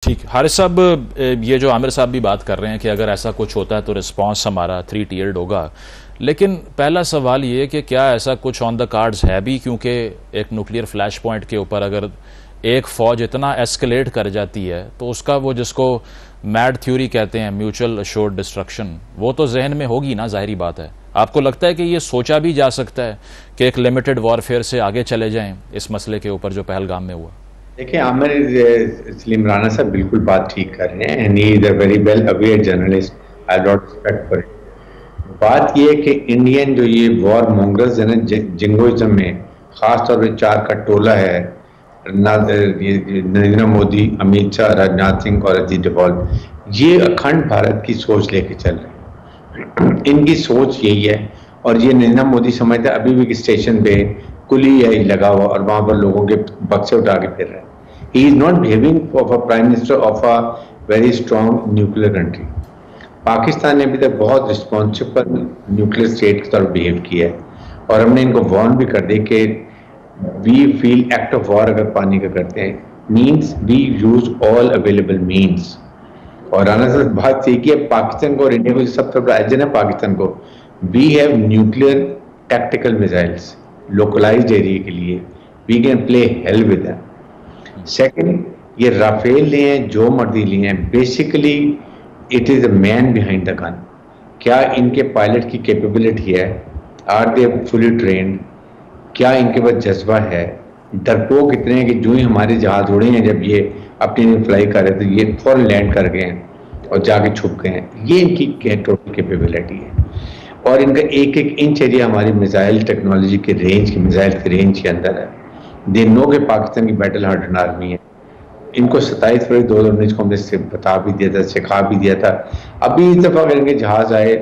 ठीक है हारिस साहब, ये जो आमिर साहब भी बात कर रहे हैं कि अगर ऐसा कुछ होता है तो रिस्पांस हमारा 3 tiered होगा, लेकिन पहला सवाल ये कि क्या ऐसा कुछ ऑन द कार्ड्स है भी, क्योंकि एक न्यूक्लियर फ्लैश पॉइंट के ऊपर अगर एक फौज इतना एस्केलेट कर जाती है तो उसका वो जिसको मैड थ्योरी कहते हैं, म्यूचुअल अश्योर्ड डिस्ट्रक्शन, वो तो जहन में होगी ना, जाहिर बात है। आपको लगता है कि ये सोचा भी जा सकता है कि एक लिमिटेड वॉरफेयर से आगे चले जाएं इस मसले के ऊपर जो पहलगाम में हुआ? देखिए, आमिर सलीम राना साहब बिल्कुल बात ठीक कर रहे हैं and he is a very well aware journalist, I lot respect for it. बात ये है कि इंडियन जो ये वॉर मोंगर्स है ना जिंगोइज्म में, खासतौर पर 4 का टोला है, नरेंद्र मोदी, अमित शाह, राजनाथ सिंह और अजीत डोभाल, ये अखंड भारत की सोच लेके चल रहे हैं। इनकी सोच यही है और ये नरेंद्र मोदी समझते अभी भी स्टेशन पे कुली है लगा हुआ और वहां पर लोगों के बक्से उठा के फिर रहे हैं। He is not behaving of a prime minister of a very strong nuclear country. Pakistan ने अभी तक बहुत रिस्पॉन्सिबल न्यूक्लियर स्टेट की तरफ बिहेव किया है और हमने इनको वार्न भी कर दी कि we feel act of war अगर पानी का करते हैं means we use all available means. और राना साहब बात सही की है, पाकिस्तान को और इंडिया को सबसे बड़ा एजन है पाकिस्तान को, we have nuclear tactical missiles localised area के लिए, we can play hell with them. Second, ये राफेल लिए हैं, जो मर्जी लिए हैं, basically it is a man behind the gun. क्या इनके पायलट की कैपेबिलिटी है? Are they fully trained? क्या इनके पास जज्बा है? डरपोक इतने हैं कि जो ही हमारे जहाज उड़े हैं, जब ये अपनी फ्लाई कर रहे थे, ये फौरन लैंड कर गए हैं और जाके छुप गए हैं। ये इनकी टोटल कैपेबिलिटी है और इनका एक एक इंच एरिया हमारी मिसाइल टेक्नोलॉजी के रेंज की, मिसाइल के रेंज के अंदर है। दे नो के पाकिस्तान की बैटल हार्डन आर्मी है। इनको 27 फरवरी 2019 को हमने बता भी दिया था, सिखा भी दिया था। अभी इस दफा अगर इनके जहाज आए,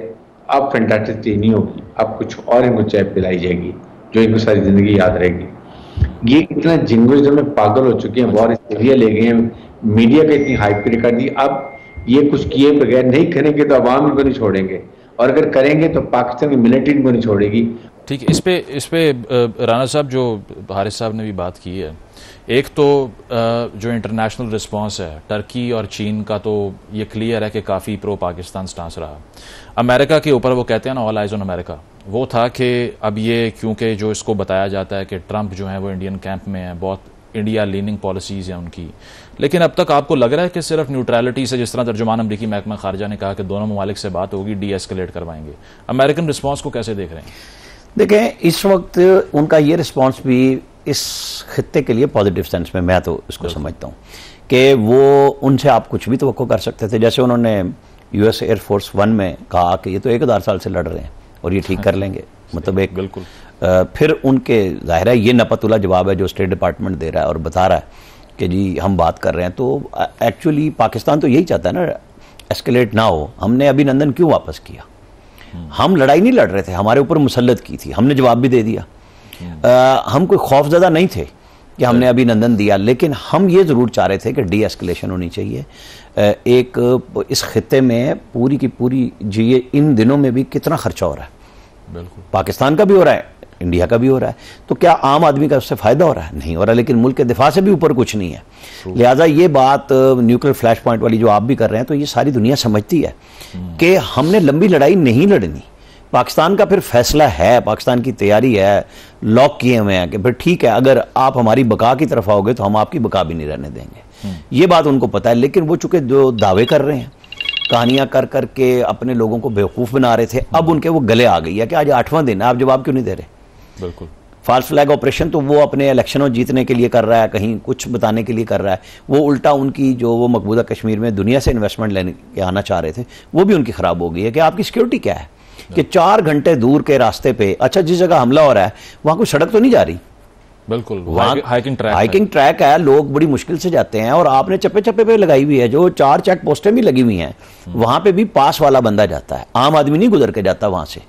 अब फैंटास्टिक ट्रेनिंग नहीं होगी, अब कुछ और इनको चाय पिलाई जाएगी जो इनको सारी जिंदगी याद रहेगी। ये इतना जिंगोइज्म में पागल हो चुके हैं, वॉर एरिया ले गए हैं, मीडिया का इतनी हाइप कर दी। अब ये कुछ किए बगैर नहीं करेंगे तो अवाम इनको नहीं छोड़ेंगे और अगर करेंगे तो पाकिस्तान की मिलिट्री इनको नहीं छोड़ेगी। ठीक है, इस पे राना साहब जो हारिस साहब ने भी बात की है, एक तो जो इंटरनेशनल रिस्पांस है टर्की और चीन का, तो ये क्लियर है कि काफ़ी प्रो पाकिस्तान स्टांस रहा। अमेरिका के ऊपर वो कहते हैं ना, ऑल आइज ऑन अमेरिका, वो था कि अब ये क्योंकि जो इसको बताया जाता है कि ट्रंप जो है वो इंडियन कैंप में है, बहुत इंडिया लीनिंग पॉलिसीज़ हैं उनकी, लेकिन अब तक आपको लग रहा है कि सिर्फ न्यूट्रलिटी से, जिस तरह तर्जुमान अमरीकी महकमा खारजा ने कहा कि दोनों ममालिक से बात होगी, डी एस्केलेट करवाएंगे, अमेरिकन रिस्पांस को कैसे देख रहे हैं? देखें, इस वक्त उनका ये रिस्पांस भी इस खित्ते के लिए पॉजिटिव सेंस में मैं तो इसको समझता हूँ कि वो उनसे आप कुछ भी तवक्को कर सकते थे। जैसे उन्होंने यूएस एयरफोर्स 1 में कहा कि ये तो 1000 साल से लड़ रहे हैं और ये ठीक कर लेंगे, मतलब एक बिल्कुल। फिर उनके जाहिर है ये नपतुला जवाब है जो स्टेट डिपार्टमेंट दे रहा है और बता रहा है कि जी हम बात कर रहे हैं। तो एक्चुअली पाकिस्तान तो यही चाहता है ना, एस्केलेट ना हो। हमने अभिनंदन क्यों वापस किया? हम लड़ाई नहीं लड़ रहे थे, हमारे ऊपर मुसल्लत की थी, हमने जवाब भी दे दिया। हम कोई खौफजदा नहीं थे कि हमने अभिनंदन दिया, लेकिन हम ये जरूर चाह रहे थे कि डी एस्केलेशन होनी चाहिए। एक इस खित्ते में पूरी की पूरी जी इन दिनों में भी कितना खर्चा हो रहा है, बिल्कुल पाकिस्तान का भी हो रहा है, इंडिया का भी हो रहा है, तो क्या आम आदमी का उससे फायदा हो रहा है? नहीं हो रहा। लेकिन मुल्क के दिफा से भी ऊपर कुछ नहीं है। लिहाजा ये बात न्यूक्लियर फ्लैश पॉइंट वाली जो आप भी कर रहे हैं, तो ये सारी दुनिया समझती है कि हमने लंबी लड़ाई नहीं लड़नी। पाकिस्तान का फिर फैसला है, पाकिस्तान की तैयारी है, लॉक किए हुए हैं कि फिर ठीक है, अगर आप हमारी बका की तरफ आओगे तो हम आपकी बका भी नहीं रहने देंगे। ये बात उनको पता है। लेकिन वो चूंकि जो दावे कर रहे हैं, कहानियां कर करके अपने लोगों को बेवकूफ बना रहे थे, अब उनके वो गले आ गई है कि आज 8वां दिन है, आप जवाब क्यों नहीं दे रहे? बिल्कुल। फॉल्स फ्लैग ऑपरेशन तो वो अपने इलेक्शनों जीतने के लिए कर रहा है, कहीं कुछ बताने के लिए कर रहा है। वो उल्टा उनकी जो वो मकबूजा कश्मीर में दुनिया से इन्वेस्टमेंट लेने के आना चाह रहे थे, वो भी उनकी खराब हो गई है कि आपकी सिक्योरिटी क्या है कि 4 घंटे दूर के रास्ते पे, अच्छा जिस जगह हमला हो रहा है वहां कोई सड़क तो नहीं जा रही, बिल्कुल हाइकिंग ट्रैक है, लोग बड़ी मुश्किल से जाते हैं और आपने चप्पे चप्पे पे लगाई हुई है, जो 4 चेक पोस्टें भी लगी हुई हैं, वहां पे भी पास वाला बंदा जाता है, आम आदमी नहीं गुजर के जाता वहां से।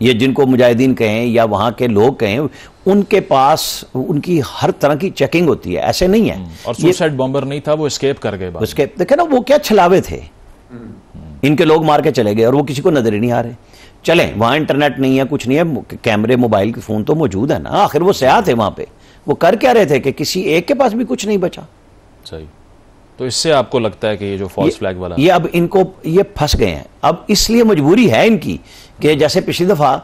ये जिनको मुजाहिदीन कहें या वहां के लोग कहें, उनके पास उनकी हर तरह की चेकिंग होती है, ऐसे नहीं है। और सुसाइड बॉम्बर नहीं था, वो एस्केप कर गए। एस्केप देखे ना, वो क्या छलावे थे, इनके लोग मार के चले गए और वो किसी को नजर ही नहीं आ रहे। चले वहां इंटरनेट नहीं है, कुछ नहीं है, कैमरे मोबाइल के फोन तो मौजूद है ना, आखिर वो सयाह थे वहां पे, वो कर क्या रहे थे कि किसी एक के पास भी कुछ नहीं बचा। सही। तो इससे आपको लगता है कि ये जो फॉल्स फ्लैग वाला ये अब इनको ये फंस गए हैं, अब इसलिए मजबूरी है इनकी कि जैसे पिछली दफा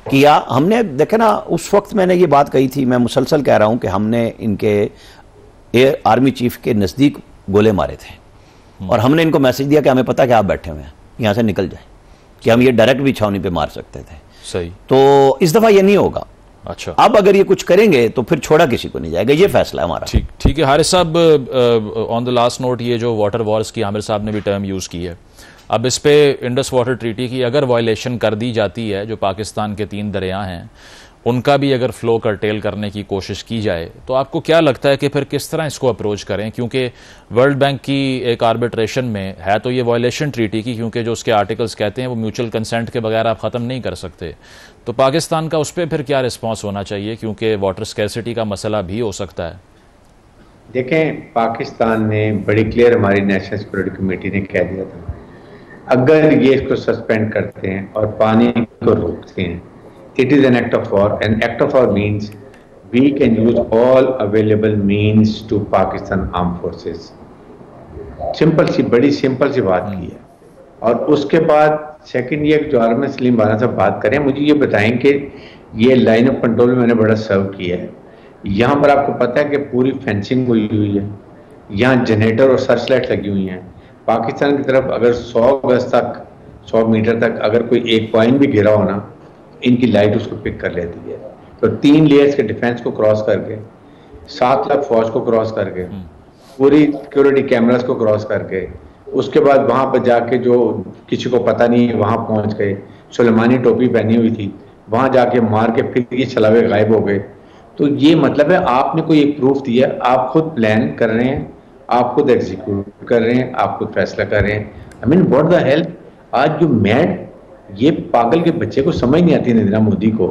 किया हमने, देखे ना उस वक्त मैंने ये बात कही थी, मैं मुसलसल कह रहा हूं कि हमने इनके एयर आर्मी चीफ के नजदीक गोले मारे थे और हमने इनको मैसेज दिया कि हमें पता कि आप बैठे हुए हैं, यहां से निकल जाए, कि हम ये डायरेक्ट भी छावनी पे मार सकते थे। सही। तो इस दफा ये नहीं होगा। अच्छा, अब अगर ये कुछ करेंगे तो फिर छोड़ा किसी को नहीं जाएगा, ये फैसला है हमारा। ठीक है हारिस साहब, ऑन द लास्ट नोट, ये जो वाटर वॉर्स की आमिर साहब ने भी टर्म यूज की है, अब इस पे इंडस वाटर ट्रीटी की अगर वायलेशन कर दी जाती है, जो पाकिस्तान के 3 दरिया हैं उनका भी अगर फ्लो करटेल करने की कोशिश की जाए, तो आपको क्या लगता है कि फिर किस तरह इसको अप्रोच करें? क्योंकि वर्ल्ड बैंक की एक आर्बिट्रेशन में है तो ये वायलेशन ट्रीटी की, क्योंकि जो उसके आर्टिकल्स कहते हैं वो म्यूचुअल कंसेंट के बगैर आप ख़त्म नहीं कर सकते। तो पाकिस्तान का उस पर फिर क्या रिस्पॉन्स होना चाहिए, क्योंकि वाटर स्कैरसिटी का मसला भी हो सकता है? देखें, पाकिस्तान ने बड़ी क्लियर, हमारी नेशनल सिक्योरिटी कमेटी ने कह दिया था, अगर ये इसको सस्पेंड करते हैं और पानी को रोकते हैं, it is an act of war. An act of war means we can use all available means to Pakistan armed forces. Simple सी, बड़ी सिंपल सी बात की है। और उसके बाद सेकंड ये जो आर्मी सलीम बाला साहब बात करें, मुझे ये बताएं कि ये लाइन ऑफ कंट्रोल में मैंने बड़ा सर्व किया है, यहाँ पर आपको पता है कि पूरी फेंसिंग हुई हुई है, यहाँ जनरेटर और सर्च लाइट लगी हुई हैं। पाकिस्तान की तरफ अगर 100 गज तक, 100 मीटर तक अगर कोई एक पॉइंट भी गिरा हो ना, इनकी लाइट उसको पिक कर लेती है। तो 3 लेयर्स के डिफेंस को क्रॉस करके, 7 लाख फौज को क्रॉस करके, पूरी सिक्योरिटी कैमरास को क्रॉस करके, उसके बाद वहां पर जाके जो किसी को पता नहीं वहां पहुंच गए, सुलेमानी टोपी पहनी हुई थी, वहां जाके मार के फिर ये चलावे गायब हो गए। तो ये मतलब है आपने कोई एक प्रूफ दिया, आप खुद प्लान कर रहे हैं, आप खुद एग्जीक्यूट कर रहे हैं, आप खुद फैसला कर रहे हैं। I mean what the help. आज जो मैड, ये पागल के बच्चे को समझ नहीं आती नरेंद्र मोदी को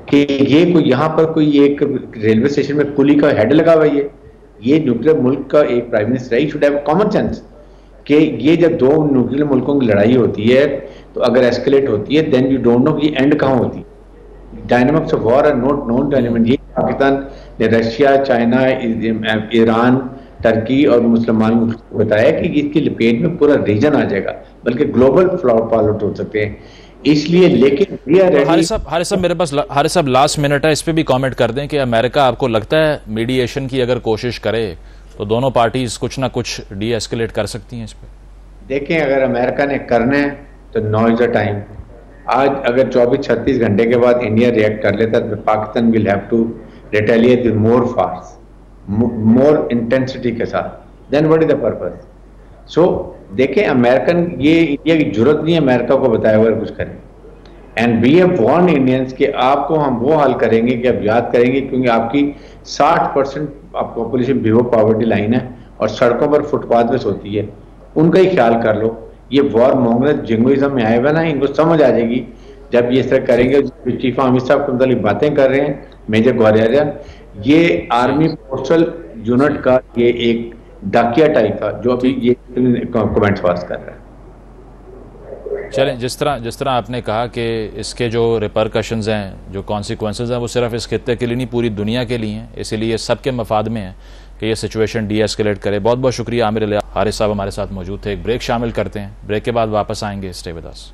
कि ये कोई यहाँ पर कोई एक रेलवे स्टेशन में कुली का हेड लगा हुआ है, ये न्यूक्लियर मुल्क का एक प्राइम मिनिस्टर है, शुड हैव कॉमन सेंस कि ये जब 2 न्यूक्लियर मुल्कों की लड़ाई होती है तो अगर एस्केलेट होती है, देन यू डोंट नो कि एंड कहाँ होती है। Dynamics of war are not known to anyone. ये पाकिस्तान ने रशिया, चाइना, ईरान, टर्की और मुसलमान मुल्क को बताया कि इसकी लपेट में पूरा रीजन आ जाएगा, बल्कि ग्लोबल फॉलोट हो सकते हैं। इसलिए लेकिन हारिस साहब मेरे पास, हारिस साहब लास्ट मिनट है, इस पे भी कमेंट कर दें कि अमेरिका आपको लगता है मीडिएशन की अगर कोशिश करे तो दोनों पार्टीज कुछ ना कुछ डी एस्केलेट कर सकती हैं इस पे? देखें, अगर अमेरिका ने करना है तो नाउ इज द टाइम। आज अगर 24-36 घंटे के बाद इंडिया रिएक्ट कर लेता तो Pakistan will have to retaliate with more fast, more intensity के साथ। Then what is the purpose? So देखें, अमेरिकन, ये इंडिया की जरूरत नहीं है अमेरिका को बताया हुआ कुछ करें। And we have warn Indians कि आपको हम वो हाल करेंगे कि आप याद करेंगे, क्योंकि आपकी 60% पॉपुलेशन बिलो पॉवर्टी लाइन है और सड़कों पर फुटपाथ पे सोती है, उनका ही ख्याल कर लो। ये वॉर मोंगल जिंगोइज्म में आए हुए ना, इनको समझ आ जाएगी जब ये इस तरह करेंगे। चीफ अमित साहब के मतलब बातें कर रहे हैं, मेजर ग्वारियर, ये आर्मी पोस्टल यूनिट का ये एक डाकिया टाइप था जो अभी ये कमेंट्स पास कर रहा है। चलें, जिस तरह आपने कहा कि इसके जो रिपरकशंस हैं, जो कॉन्सिक्वेंसेस हैं, वो सिर्फ इस खित्ते के लिए नहीं पूरी दुनिया के लिए हैं, इसीलिए सबके मफाद में है कि ये सिचुएशन डी एस्केलेट करे। बहुत बहुत शुक्रिया आमिर अली। हारिस साहब हमारे साथ मौजूद थे। एक ब्रेक शामिल करते हैं, ब्रेक के बाद वापस आएंगे। Stay with us.